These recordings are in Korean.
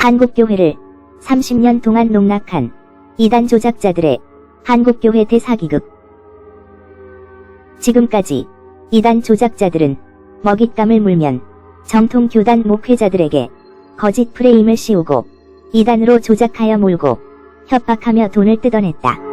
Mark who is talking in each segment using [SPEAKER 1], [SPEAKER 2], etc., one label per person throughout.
[SPEAKER 1] 한국교회를 30년 동안 농락한 이단 조작자들의 한국교회 대사기극. 지금까지 이단 조작자들은 먹잇감을 물면 정통 교단 목회자들에게 거짓 프레임을 씌우고 이단으로 조작하여 몰고 협박하며 돈을 뜯어냈다.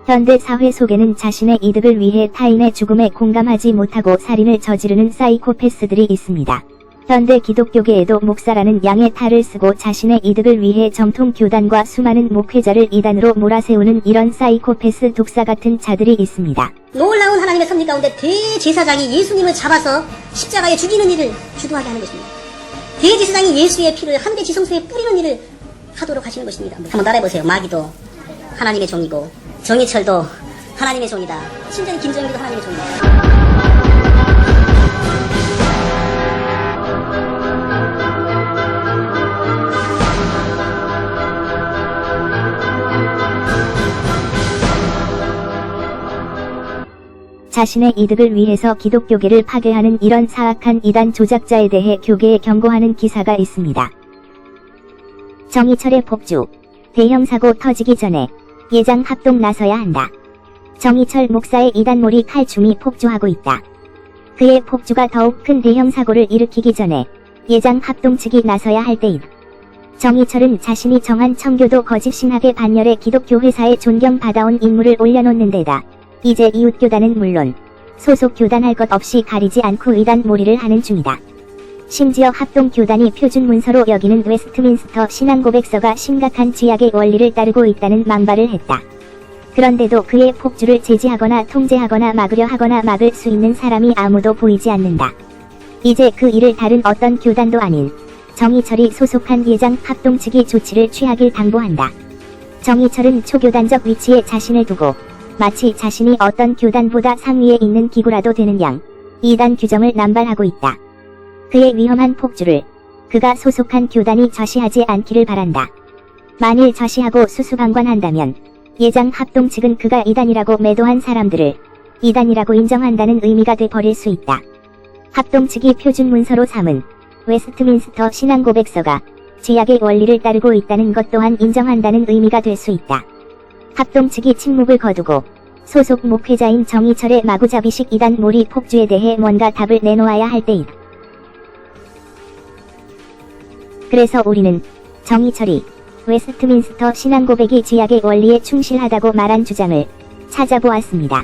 [SPEAKER 1] 현대 사회 속에는 자신의 이득을 위해 타인의 죽음에 공감하지 못하고 살인을 저지르는 사이코패스들이 있습니다. 현대 기독교계에도 목사라는 양의 탈을 쓰고 자신의 이득을 위해 정통 교단과 수많은 목회자를 이단으로 몰아세우는 이런 사이코패스 독사 같은 자들이 있습니다.
[SPEAKER 2] 놀라운 하나님의 섭리 가운데 대제사장이 예수님을 잡아서 십자가에 죽이는 일을 주도하게 하는 것입니다. 대제사장이 예수의 피를 한대 지성소에 뿌리는 일을 하도록 하시는 것입니다. 한번 따라해보세요. 마귀도 하나님의 종이고 정의철도 하나님의 종이다. 심지어 김정일도 하나님의 종이다.
[SPEAKER 1] 자신의 이득을 위해서 기독교계를 파괴하는 이런 사악한 이단 조작자에 대해 교계에 경고하는 기사가 있습니다. 정의철의 폭주. 대형 사고 터지기 전에 예장 합동 나서야 한다. 정의철 목사의 이단몰이 칼춤이 폭주하고 있다. 그의 폭주가 더욱 큰 대형 사고를 일으키기 전에 예장 합동 측이 나서야 할 때이다. 정의철은 자신이 정한 청교도 거짓 신학의 반열에 기독교 회사에 존경받아온 인물을 올려놓는 데다 이제 이웃교단은 물론 소속 교단 할 것 없이 가리지 않고 이단 몰이를 하는 중이다. 심지어 합동교단이 표준 문서로 여기는 웨스트민스터 신앙고백서가 심각한 죄악의 원리를 따르고 있다는 망발을 했다. 그런데도 그의 폭주를 제지하거나 통제하거나 막으려 하거나 막을 수 있는 사람이 아무도 보이지 않는다. 이제 그 일을 다른 어떤 교단도 아닌 정의철이 소속한 예장 합동 측이 조치를 취하길 당부한다. 정의철은 초교단적 위치에 자신을 두고 마치 자신이 어떤 교단보다 상위에 있는 기구라도 되는 양 이단 규정을 남발하고 있다. 그의 위험한 폭주를 그가 소속한 교단이 좌시하지 않기를 바란다. 만일 좌시하고 수수방관한다면 예장 합동 측은 그가 이단이라고 매도한 사람들을 이단이라고 인정한다는 의미가 돼버릴 수 있다. 합동 측이 표준 문서로 삼은 웨스트민스터 신앙고백서가 죄악의 원리를 따르고 있다는 것 또한 인정한다는 의미가 될 수 있다. 합동 측이 침묵을 거두고 소속 목회자인 정의철의 마구잡이식 이단 몰이 폭주에 대해 뭔가 답을 내놓아야 할 때이다. 그래서 우리는 정의철이 웨스트민스터 신앙고백이 죄악의 원리에 충실하다고 말한 주장을 찾아보았습니다.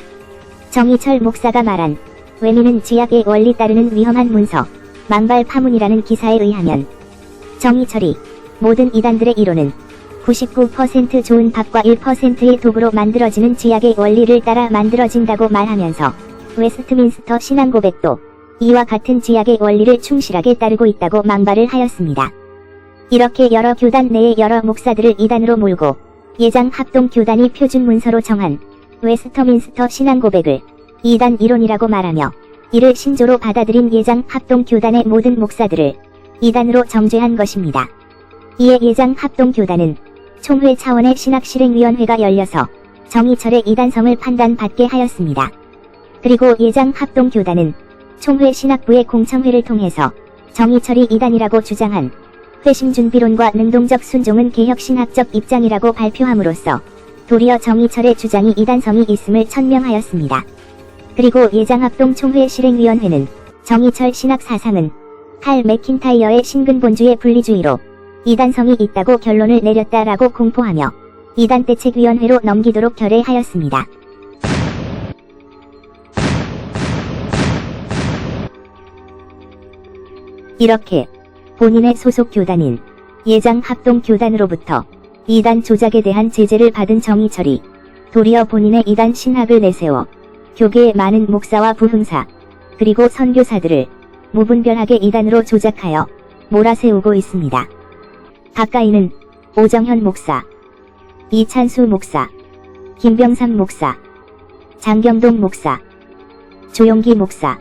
[SPEAKER 1] 정의철 목사가 말한 외미는 죄악의 원리 따르는 위험한 문서, 망발 파문이라는 기사에 의하면 정의철이 모든 이단들의 이론은 99% 좋은 밥과 1%의 도구로 만들어지는 죄악의 원리를 따라 만들어진다고 말하면서 웨스트민스터 신앙고백도 이와 같은 죄악의 원리를 충실하게 따르고 있다고 망발을 하였습니다. 이렇게 여러 교단 내의 여러 목사들을 이단으로 몰고 예장 합동 교단이 표준 문서로 정한 웨스터민스터 신앙고백을 이단 이론이라고 말하며 이를 신조로 받아들인 예장 합동 교단의 모든 목사들을 이단으로 정죄한 것입니다. 이에 예장 합동 교단은 총회 차원의 신학실행위원회가 열려서 정의철의 이단성을 판단받게 하였습니다. 그리고 예장 합동 교단은 총회 신학부의 공청회를 통해서 정의철이 이단이라고 주장한 회심준비론과 능동적 순종은 개혁신학적 입장이라고 발표함으로써 도리어 정의철의 주장이 이단성이 있음을 천명하였습니다. 그리고 예장합동 총회 실행위원회는 정의철 신학 사상은 칼 맥킨타이어의 신근본주의 분리주의로 이단성이 있다고 결론을 내렸다라고 공포하며 이단대책위원회로 넘기도록 결의하였습니다. 이렇게 본인의 소속 교단인 예장 합동 교단으로부터 이단 조작에 대한 제재를 받은 정의철이 도리어 본인의 이단 신학을 내세워 교계의 많은 목사와 부흥사 그리고 선교사들을 무분별하게 이단으로 조작하여 몰아세우고 있습니다. 가까이는 오정현 목사, 이찬수 목사, 김병삼 목사, 장경동 목사, 조용기 목사,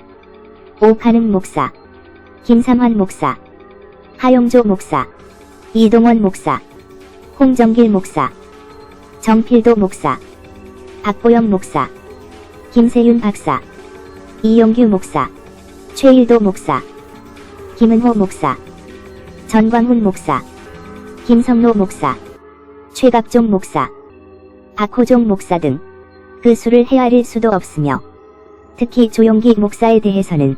[SPEAKER 1] 오카능 목사, 김삼환 목사, 하용조 목사, 이동원 목사, 홍정길 목사, 정필도 목사, 박보영 목사, 김세윤 박사, 이용규 목사, 최일도 목사, 김은호 목사, 전광훈 목사, 김성로 목사, 최갑종 목사, 박호종 목사 등 그 수를 헤아릴 수도 없으며 특히 조용기 목사에 대해서는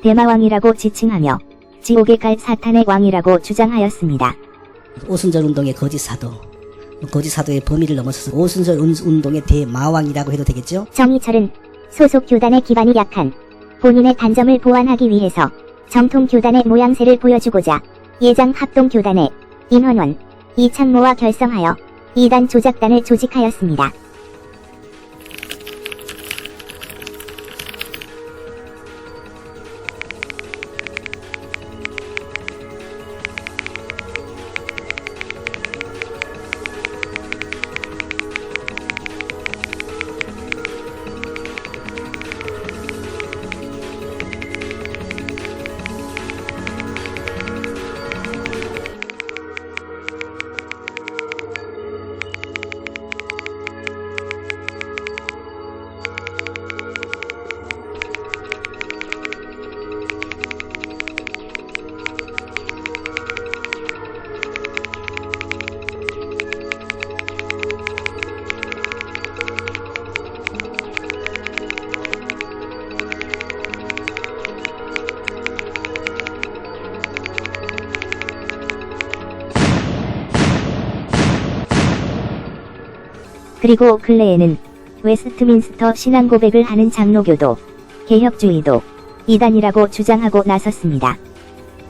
[SPEAKER 1] 대마왕이라고 지칭하며 지옥에 갈 사탄의 왕이라고 주장하였습니다.
[SPEAKER 3] 오순절 운동의 거짓 사도, 거짓 사도의 범위를 넘어서서 오순절 운동의 대마왕이라고 해도 되겠죠?
[SPEAKER 1] 정희철은 소속 교단의 기반이 약한 본인의 단점을 보완하기 위해서 정통 교단의 모양새를 보여주고자 예장 합동교단의 임헌원, 이창모와 결성하여 이단 조작단을 조직하였습니다. 그리고 근래에는 웨스트민스터 신앙 고백을 하는 장로교도, 개혁주의도 이단이라고 주장하고 나섰습니다.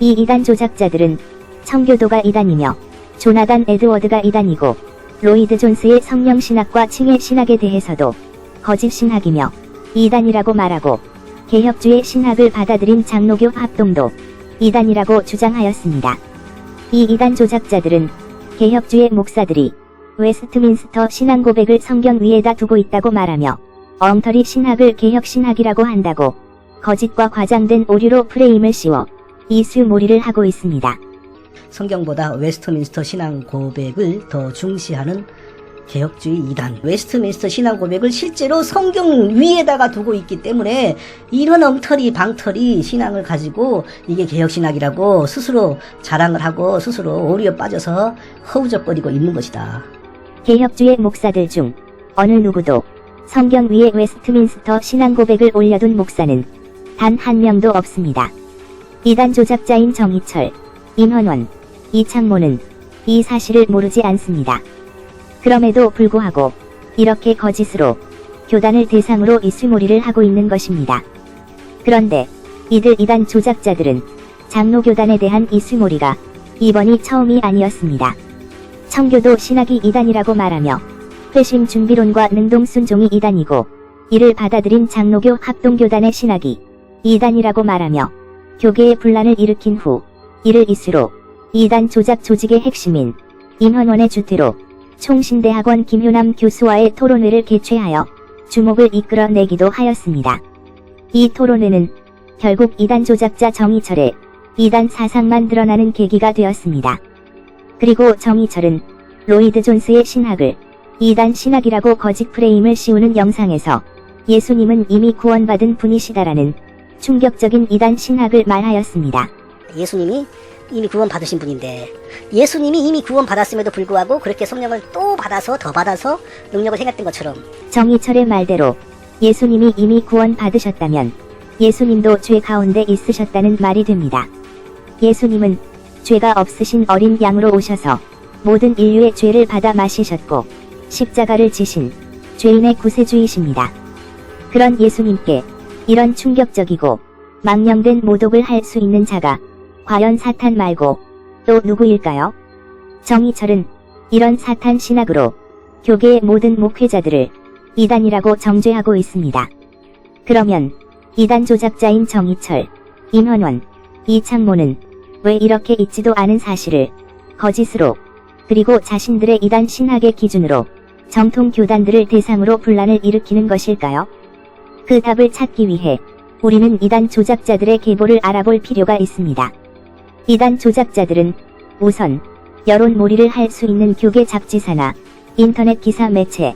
[SPEAKER 1] 이 이단 조작자들은 청교도가 이단이며 조나단 에드워드가 이단이고 로이드 존스의 성령신학과 칭의 신학에 대해서도 거짓 신학이며 이단이라고 말하고 개혁주의 신학을 받아들인 장로교 합동도 이단이라고 주장하였습니다. 이 이단 조작자들은 개혁주의 목사들이 웨스트민스터 신앙 고백을 성경 위에다 두고 있다고 말하며 엉터리 신학을 개혁신학이라고 한다고 거짓과 과장된 오류로 프레임을 씌워 이수몰이를 하고 있습니다.
[SPEAKER 3] 성경보다 웨스트민스터 신앙 고백을 더 중시하는 개혁주의 이단, 웨스트민스터 신앙 고백을 실제로 성경 위에다가 두고 있기 때문에 이런 엉터리 방터리 신앙을 가지고 이게 개혁신학이라고 스스로 자랑을 하고 스스로 오류에 빠져서 허우적거리고 있는 것이다.
[SPEAKER 1] 개혁주의 목사들 중 어느 누구도 성경 위에 웨스트민스터 신앙 고백을 올려둔 목사는 단 한 명도 없습니다. 이단 조작자인 정희철, 임헌원, 이창모는 이 사실을 모르지 않습니다. 그럼에도 불구하고 이렇게 거짓으로 교단을 대상으로 이수몰이를 하고 있는 것입니다. 그런데 이들 이단 조작자들은 장로교단에 대한 이수몰이가 이번이 처음이 아니었습니다. 청교도 신학이 이단이라고 말하며 회심 준비론과 능동순종이 이단이고 이를 받아들인 장로교 합동교단의 신학이 이단이라고 말하며 교계의 분란을 일으킨 후 이를 이수로 이단 조작 조직의 핵심인 임헌원의 주태로 총신대학원 김효남 교수와의 토론회를 개최하여 주목을 이끌어내기도 하였습니다. 이 토론회는 결국 이단 조작자 정희철의 이단 사상만 드러나는 계기가 되었습니다. 그리고 정희철은 로이드 존스의 신학을 이단 신학이라고 거짓 프레임을 씌우는 영상에서 예수님은 이미 구원받은 분이시다라는 충격적인 이단 신학을 말하였습니다.
[SPEAKER 2] 예수님이 이미 구원 받으신 분인데 예수님이 이미 구원 받았음에도 불구하고 그렇게 성령을 또 받아서 더 받아서 능력을 행했던 것처럼
[SPEAKER 1] 정희철의 말대로 예수님이 이미 구원 받으셨다면 예수님도 죄 가운데 있으셨다는 말이 됩니다. 예수님은 죄가 없으신 어린 양으로 오셔서 모든 인류의 죄를 받아 마시셨고 십자가를 지신 죄인의 구세주이십니다. 그런 예수님께 이런 충격적이고 망령된 모독을 할 수 있는 자가 과연 사탄 말고 또 누구일까요? 정희철은 이런 사탄 신학으로 교계의 모든 목회자들을 이단이라고 정죄하고 있습니다. 그러면 이단 조작자인 정희철, 임헌원, 이창모는 왜 이렇게 있지도 않은 사실을 거짓으로 그리고 자신들의 이단 신학의 기준으로 정통 교단들을 대상으로 분란을 일으키는 것일까요? 그 답을 찾기 위해 우리는 이단 조작자들의 계보를 알아볼 필요가 있습니다. 이단 조작자들은 우선 여론몰이를 할 수 있는 교계 잡지사나 인터넷 기사 매체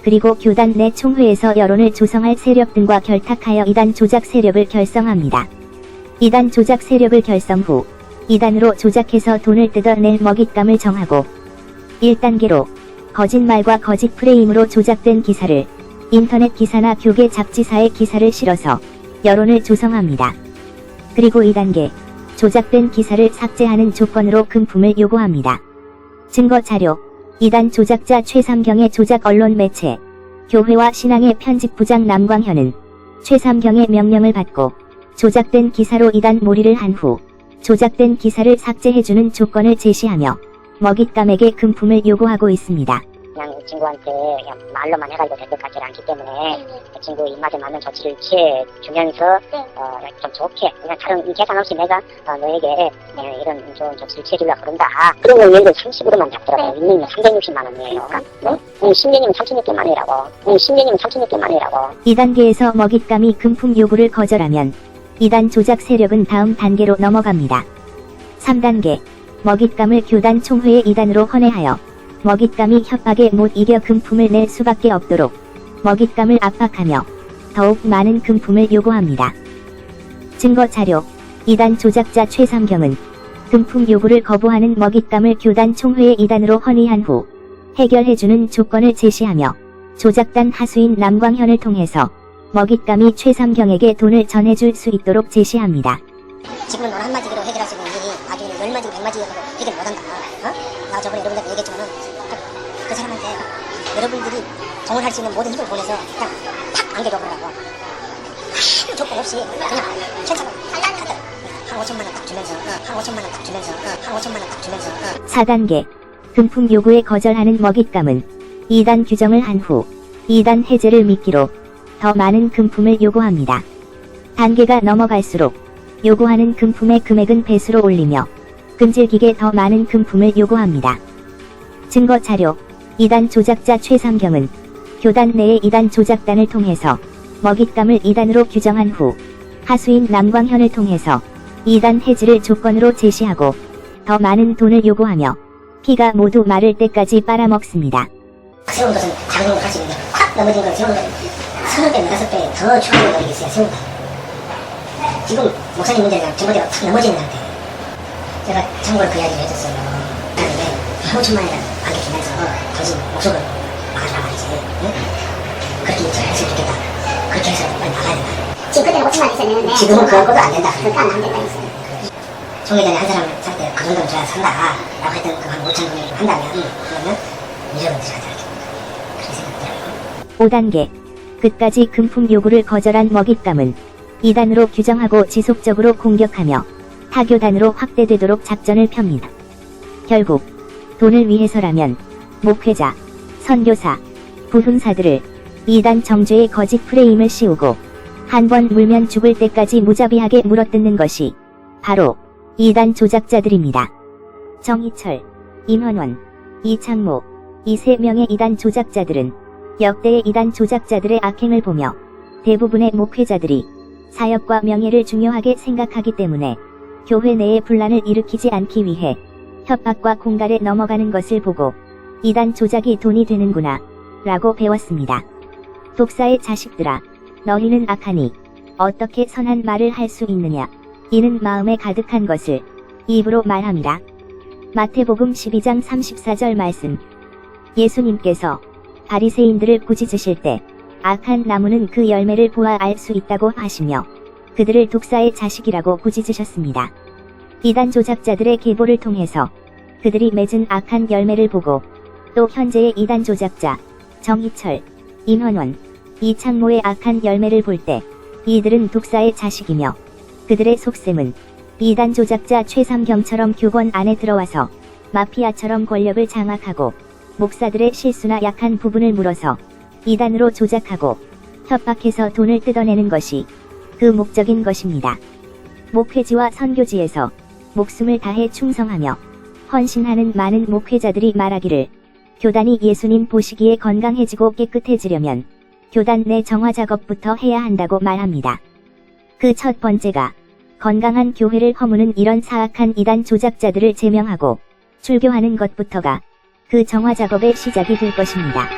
[SPEAKER 1] 그리고 교단 내 총회에서 여론을 조성할 세력 등과 결탁하여 이단 조작 세력을 결성합니다. 이단 조작 세력을 결성 후 이단으로 조작해서 돈을 뜯어낼 먹잇감을 정하고 1단계로 거짓말과 거짓 프레임으로 조작된 기사를 인터넷 기사나 교계 잡지사의 기사를 실어서 여론을 조성합니다. 그리고 2단계 조작된 기사를 삭제하는 조건으로 금품을 요구합니다. 증거 자료 이단 조작자 최삼경의 조작 언론 매체 교회와 신앙의 편집부장 남광현은 최삼경의 명령을 받고 조작된 기사로 이단 몰이를 한 후 조작된 기사를 삭제해주는 조건을 제시하며 먹잇감에게 금품을 요구하고 있습니다.
[SPEAKER 4] 그냥 친구한테 그냥 말로만 해가지고 될 것 같지는 않기 때문에 그 친구 입맛에 맞는 조치를 취해주면서 좀 좋게 그냥 다른 계산 없이 내가 너에게 이런 좋은 조치를 취해주려고 그런다. 그런 걸 예를 들어 30으로만 잡더라고요. 1년이면 360만 원이에요. 네? 10년이면 3,600만 원이라고. 10년이면 3,600만 원이라고.
[SPEAKER 1] 2단계에서 먹잇감이 금품 요구를 거절하면 이단 조작 세력은 다음 단계로 넘어갑니다. 3단계 먹잇감을 교단 총회의 이단으로 헌해하여 먹잇감이 협박에 못 이겨 금품을 낼 수밖에 없도록 먹잇감을 압박하며 더욱 많은 금품을 요구합니다. 증거 자료 이단 조작자 최삼경은 금품 요구를 거부하는 먹잇감을 교단 총회의 이단으로 헌의한 후 해결해주는 조건을 제시하며 조작단 하수인 남광현을 통해서 먹잇감이 최삼경에게 돈을 전해줄 수 있도록 제시합니다.
[SPEAKER 2] 지금은 넌 한마디로 해결할 수 있는 일이 나중에는 10마디 100마디여서도 해결 못한다. 내가 저번에 여러분들한테 얘기했지만은 그 사람한테 여러분들이 동원할 수 있는 모든 힘을 보내서 그냥 탁 안겨줘보라고 아무 조건 없이 그냥 천천히 갖다 한 5천만 원 딱 주면서 한 5천만 원 딱 주면서 한 5천만 원 딱 주면서
[SPEAKER 1] 4단계 금품 요구에 거절하는 먹잇감은 2단 규정을 한 후 2단 해제를 미끼로 더 많은 금품을 요구합니다. 단계가 넘어갈수록 요구하는 금품의 금액은 배수로 올리며 끈질기게 더 많은 금품을 요구합니다. 증거 자료 이단 조작자 최삼경은 교단 내의 이단 조작단을 통해서 먹잇감을 2단으로 규정한 후 하수인 남광현을 통해서 2단 해지를 조건으로 제시하고 더 많은 돈을 요구하며 피가 모두 마를 때까지 빨아먹습니다.
[SPEAKER 2] 세운 것은 작은 걸 할 수 있는데 확 넘어진 건 세운 것은 30배, 5배 더 추가로 넘기겠어요. 세운 거. 지금 목사님 문제가 전부대로 탁 넘어지는 상태. 제가 참고로 그 이야기를 해줬어요. 나중에 5천만 원이라도 반격하면서 당신 목숨을 막아주라 말이지. 응? 그렇게 했으면 좋겠다. 그렇게 해서 빨리 나가야 된다. 지금 그때는 5천만 원 있었는데 지금은 그거도 안 된다. 그것도 안 된다 했어요. 총회장이 한 사람을 살 때 그 정도는 줘야 산다 라고 했던 그한 5천 금액을 한다면 그러면 유저분들이 하자. 그렇게 생각하더라고요.
[SPEAKER 1] 5단계 끝까지 금품 요구를 거절한 먹잇감은 2단으로 규정하고 지속적으로 공격하며 타교단으로 확대되도록 작전을 펴니다. 결국 돈을 위해서라면 목회자, 선교사, 부흥사들을 2단 정죄의 거짓 프레임을 씌우고 한 번 물면 죽을 때까지 무자비하게 물어뜯는 것이 바로 2단 조작자들입니다. 정희철, 임헌원, 이창모, 이 3명의 2단 조작자들은 역대의 2단 조작자들의 악행을 보며 대부분의 목회자들이 사역과 명예를 중요하게 생각하기 때문에 교회 내에 분란을 일으키지 않기 위해 협박과 공갈에 넘어가는 것을 보고 2단 조작이 돈이 되는구나 라고 배웠습니다. 독사의 자식들아 너희는 악하니 어떻게 선한 말을 할 수 있느냐 이는 마음에 가득한 것을 입으로 말함이라. 마태복음 12장 34절 말씀 예수님께서 바리새인들을 꾸짖으실 때 악한 나무는 그 열매를 보아 알 수 있다고 하시며 그들을 독사의 자식이라고 꾸짖으셨습니다. 2단 조작자들의 계보를 통해서 그들이 맺은 악한 열매를 보고 또 현재의 2단 조작자 정희철, 임헌원, 이창모의 악한 열매를 볼 때 이들은 독사의 자식이며 그들의 속셈은 2단 조작자 최삼경처럼 교권 안에 들어와서 마피아처럼 권력을 장악하고 목사들의 실수나 약한 부분을 물어서 2단으로 조작하고 협박해서 돈을 뜯어내는 것이 그 목적인 것입니다. 목회지와 선교지에서 목숨을 다해 충성하며 헌신하는 많은 목회자들이 말하기를 교단이 예수님 보시기에 건강해지고 깨끗해지려면 교단 내 정화 작업부터 해야 한다고 말합니다. 그 첫 번째가 건강한 교회를 허무는 이런 사악한 2단 조작자들을 제명하고 출교하는 것부터가 그 정화 작업의 시작이 될 것입니다.